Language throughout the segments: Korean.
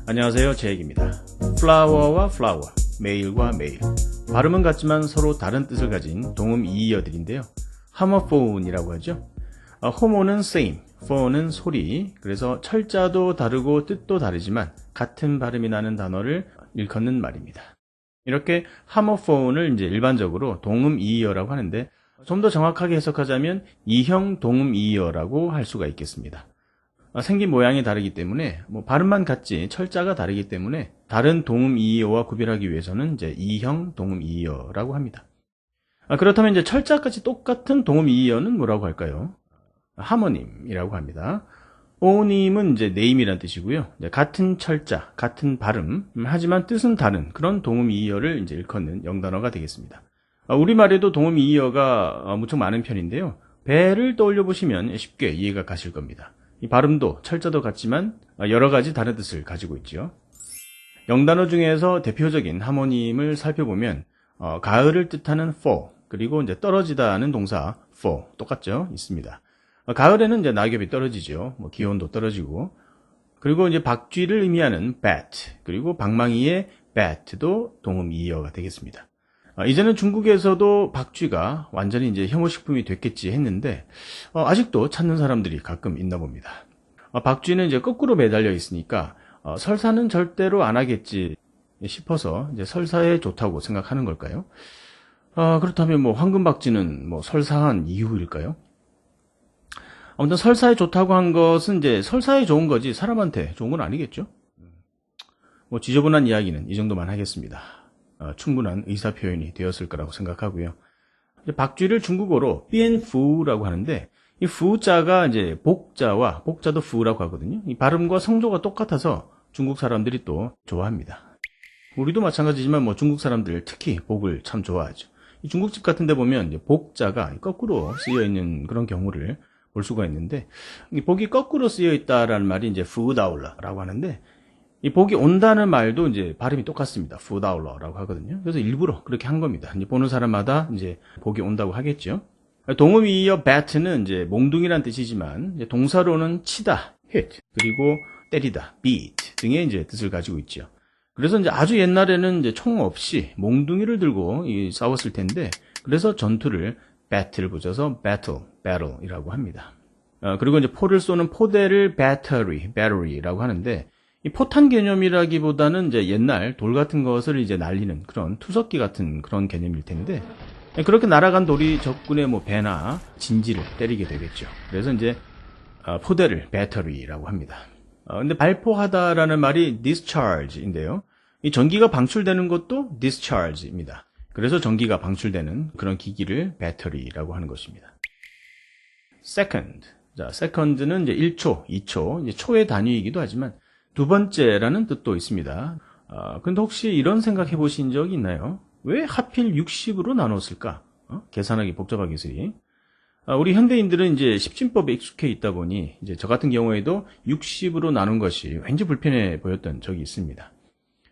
안녕하세요, 제익입니다. 플라워와 플라워, 메일과 메일. 발음은 같지만 서로 다른 뜻을 가진 동음 이의어들인데요. 하머폰이라고 하죠. 호모는 same, 폰은 소리. 그래서 철자도 다르고 뜻도 다르지만 같은 발음이 나는 단어를 일컫는 말입니다. 이렇게 하머폰을 이제 일반적으로 동음 이의어라고 하는데, 좀 더 정확하게 해석하자면 이형 동음 이의어라고 할 수가 있겠습니다. 생긴 모양이 다르기 때문에 발음만 같지 철자가 다르기 때문에 다른 동음 이의어와 구별하기 위해서는 이제 이형 동음 이의어라고 합니다. 그렇다면 이제 철자까지 똑같은 동음 이의어는 뭐라고 할까요? 하모님이라고 합니다. 호님은 이제 네임이란 뜻이고요. 같은 철자, 같은 발음, 하지만 뜻은 다른 그런 동음 이의어를 이제 일컫는 영단어가 되겠습니다. 우리말에도 동음 이의어가 무척 많은 편인데요. 배를 떠올려 보시면 쉽게 이해가 가실 겁니다. 이 발음도 철자도 같지만 여러 가지 다른 뜻을 가지고 있죠. 영단어 중에서 대표적인 하모님을 살펴보면 가을을 뜻하는 fall, 그리고 이제 떨어지다는 동사 fall 똑같죠? 있습니다. 가을에는 이제 낙엽이 떨어지죠. 기온도 떨어지고, 그리고 이제 박쥐를 의미하는 bat, 그리고 방망이의 bat도 동음 이의어가 되겠습니다. 이제는 중국에서도 박쥐가 완전히 이제 혐오식품이 됐겠지 했는데, 아직도 찾는 사람들이 가끔 있나 봅니다. 박쥐는 이제 거꾸로 매달려 있으니까, 설사는 절대로 안 하겠지 싶어서 이제 설사에 좋다고 생각하는 걸까요? 그렇다면 황금박쥐는 설사한 이유일까요? 아무튼 설사에 좋다고 한 것은 이제 설사에 좋은 거지 사람한테 좋은 건 아니겠죠? 지저분한 이야기는 이 정도만 하겠습니다. 충분한 의사표현이 되었을 거라고 생각하고요. 박쥐를 중국어로 비엔푸라고 하는데, 이 푸자가 이제 복자와 복자도 푸라고 하거든요. 이 발음과 성조가 똑같아서 중국 사람들이 또 좋아합니다. 우리도 마찬가지지만 중국 사람들 특히 복을 참 좋아하죠. 이 중국집 같은 데 보면 이제 복자가 거꾸로 쓰여 있는 그런 경우를 볼 수가 있는데, 이 복이 거꾸로 쓰여 있다라는 말이 이제 푸다울라라고 하는데, 이 복이 온다는 말도 이제 발음이 똑같습니다. 푸다울러라고 하거든요. 그래서 일부러 그렇게 한 겁니다. 이제 보는 사람마다 이제 복이 온다고 하겠죠. 동음 이의어 bat는 이제 몽둥이란 뜻이지만, 이제 동사로는 치다, hit, 그리고 때리다, beat 등의 이제 뜻을 가지고 있죠. 그래서 이제 아주 옛날에는 이제 총 없이 몽둥이를 들고 싸웠을 텐데, 그래서 전투를 battle을 붙여서 battle이라고 합니다. 그리고 이제 포를 쏘는 포대를 battery라고 하는데, 이 포탄 개념이라기보다는 이제 옛날 돌 같은 것을 이제 날리는 그런 투석기 같은 그런 개념일 텐데, 그렇게 날아간 돌이 적군의 배나 진지를 때리게 되겠죠. 그래서 이제 포대를 battery라고 합니다. 근데 발포하다라는 말이 discharge인데요. 이 전기가 방출되는 것도 discharge입니다. 그래서 전기가 방출되는 그런 기기를 battery라고 하는 것입니다. second. 자, second는 이제 1초, 2초, 이제 초의 단위이기도 하지만 두 번째라는 뜻도 있습니다. 근데 혹시 이런 생각해 보신 적이 있나요? 왜 하필 60으로 나눴을까? 계산하기 복잡한 기술이. 우리 현대인들은 이제 십진법에 익숙해 있다 보니 이제 저 같은 경우에도 60으로 나눈 것이 왠지 불편해 보였던 적이 있습니다.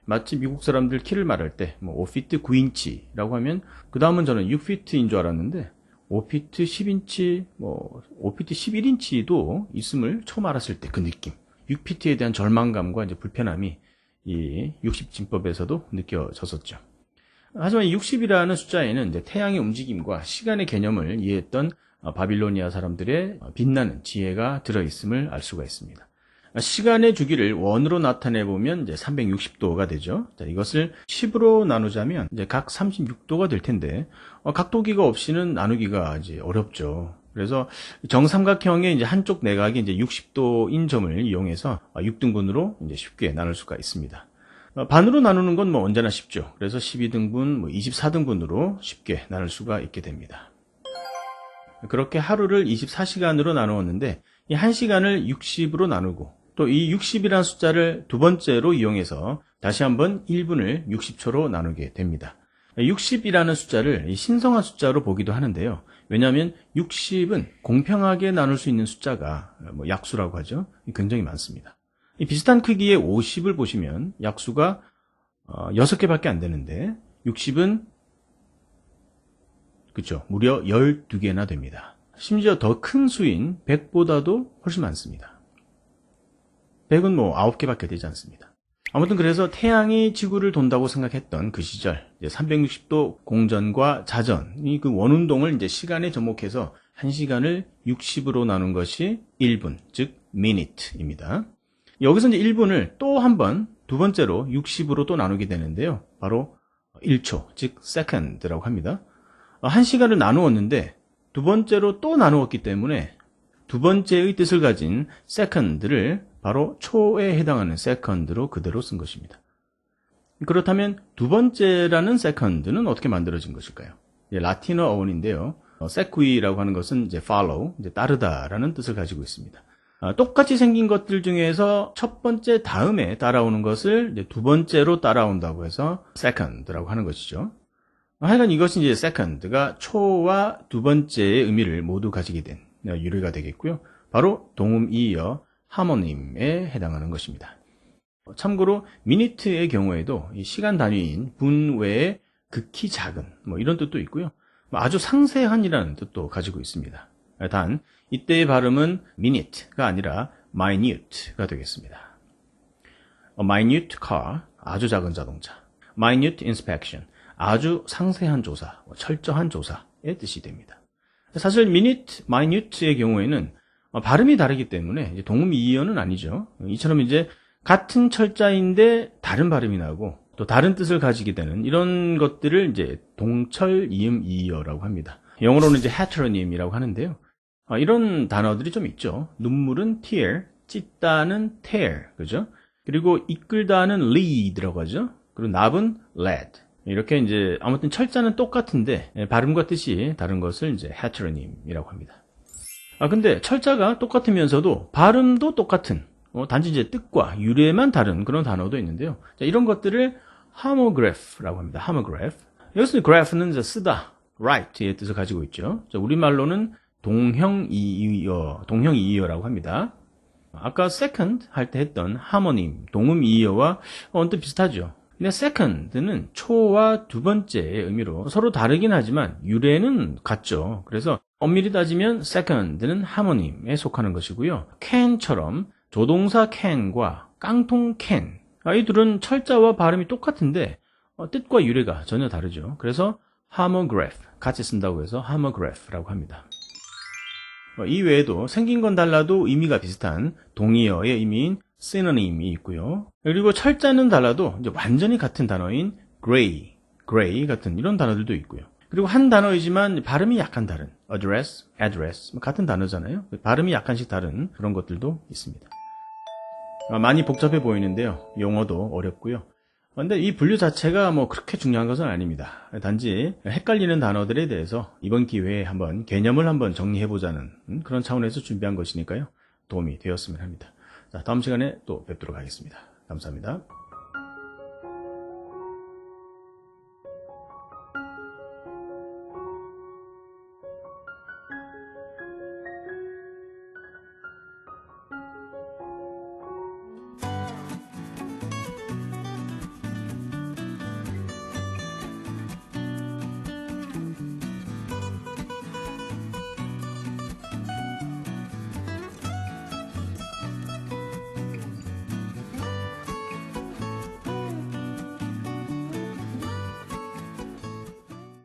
마치 미국 사람들 키를 말할 때 5피트 9인치라고 하면 그 다음은 저는 6피트인 줄 알았는데 5피트 10인치, 5피트 11인치도 있음을 처음 알았을 때 그 느낌. 6피트에 대한 절망감과 이제 불편함이 이 60진법에서도 느껴졌었죠. 하지만 60이라는 숫자에는 이제 태양의 움직임과 시간의 개념을 이해했던 바빌로니아 사람들의 빛나는 지혜가 들어있음을 알 수가 있습니다. 시간의 주기를 원으로 나타내 보면 이제 360도가 되죠. 자, 이것을 10으로 나누자면 이제 각 36도가 될 텐데, 각도기가 없이는 나누기가 이제 어렵죠. 그래서 정삼각형의 이제 한쪽 내각이 이제 60도인 점을 이용해서 6등분으로 이제 쉽게 나눌 수가 있습니다. 반으로 나누는 건 언제나 쉽죠. 그래서 12등분, 24등분으로 쉽게 나눌 수가 있게 됩니다. 그렇게 하루를 24시간으로 나누었는데, 이 1시간을 60으로 나누고, 또 이 60이라는 숫자를 두 번째로 이용해서 다시 한번 1분을 60초로 나누게 됩니다. 60이라는 숫자를 신성한 숫자로 보기도 하는데요. 왜냐하면 60은 공평하게 나눌 수 있는 숫자가 약수라고 하죠. 굉장히 많습니다. 이 비슷한 크기의 50을 보시면 약수가 6개밖에 안 되는데 60은 그쵸, 무려 12개나 됩니다. 심지어 더 큰 수인 100보다도 훨씬 많습니다. 100은 9개밖에 되지 않습니다. 아무튼 그래서 태양이 지구를 돈다고 생각했던 그 시절 360도 공전과 자전이 그 원운동을 이제 시간에 접목해서 1시간을 60으로 나눈 것이 1분, 즉 minute입니다. 여기서 이제 1분을 또 한 번, 두 번째로 60으로 또 나누게 되는데요. 바로 1초, 즉 second라고 합니다. 1시간을 나누었는데 두 번째로 또 나누었기 때문에 두 번째의 뜻을 가진 second를 바로 초에 해당하는 second로 그대로 쓴 것입니다. 그렇다면 두 번째라는 second는 어떻게 만들어진 것일까요? 라틴어 어원인데요. sequi라고 하는 것은 이제 follow, 이제 따르다라는 뜻을 가지고 있습니다. 똑같이 생긴 것들 중에서 첫 번째 다음에 따라오는 것을 이제 두 번째로 따라온다고 해서 second라고 하는 것이죠. 하여간 이것이 이제 second가 초와 두 번째의 의미를 모두 가지게 된 유래가 되겠고요. 바로 동음이어 하모님에 해당하는 것입니다. 참고로 minute의 경우에도 이 시간 단위인 분 외에 극히 작은 이런 뜻도 있고요. 아주 상세한이라는 뜻도 가지고 있습니다. 단 이때의 발음은 minute가 아니라 minute가 되겠습니다. A minute car, 아주 작은 자동차. minute inspection, 아주 상세한 조사, 철저한 조사의 뜻이 됩니다. 사실 minute의 경우에는 발음이 다르기 때문에 동음이어는 아니죠. 이처럼 이제 같은 철자인데 다른 발음이 나고 또 다른 뜻을 가지게 되는 이런 것들을 이제 동철 이음 이어라고 합니다. 영어로는 이제 heteronym이라고 하는데요. 이런 단어들이 좀 있죠. 눈물은 tear, 찢다는 tear, 그죠? 그리고 이끌다는 lead라고 하죠. 그리고 납은 led. 이렇게 이제 아무튼 철자는 똑같은데 발음과 뜻이 다른 것을 이제 heteronym이라고 합니다. 근데 철자가 똑같으면서도 발음도 똑같은 단지 이제 뜻과 유래만 다른 그런 단어도 있는데요. 자, 이런 것들을 homograph라고 합니다. homograph. 여기서 graph는 이제 쓰다, write의 뜻을 가지고 있죠. 자, 우리말로는 동형이의어라고 합니다. 아까 second 할 때 했던 하모님, 동음이의어와 언뜻 비슷하죠. 근데 second는 초와 두 번째의 의미로 서로 다르긴 하지만 유래는 같죠. 그래서 엄밀히 따지면 second는 하모님에 속하는 것이고요. can처럼 조동사 can과 깡통 can, 이 둘은 철자와 발음이 똑같은데 뜻과 유래가 전혀 다르죠. 그래서 homograph, 같이 쓴다고 해서 homograph라고 합니다. 이 외에도 생긴 건 달라도 의미가 비슷한 동의어의 의미인 synonym이 있고요. 그리고 철자는 달라도 이제 완전히 같은 단어인 gray 같은 이런 단어들도 있고요. 그리고 한 단어이지만 발음이 약간 다른 address 같은 단어잖아요. 발음이 약간씩 다른 그런 것들도 있습니다. 많이 복잡해 보이는데요. 용어도 어렵고요. 근데 이 분류 자체가 그렇게 중요한 것은 아닙니다. 단지 헷갈리는 단어들에 대해서 이번 기회에 한번 개념을 한번 정리해보자는 그런 차원에서 준비한 것이니까요. 도움이 되었으면 합니다. 자, 다음 시간에 또 뵙도록 하겠습니다. 감사합니다.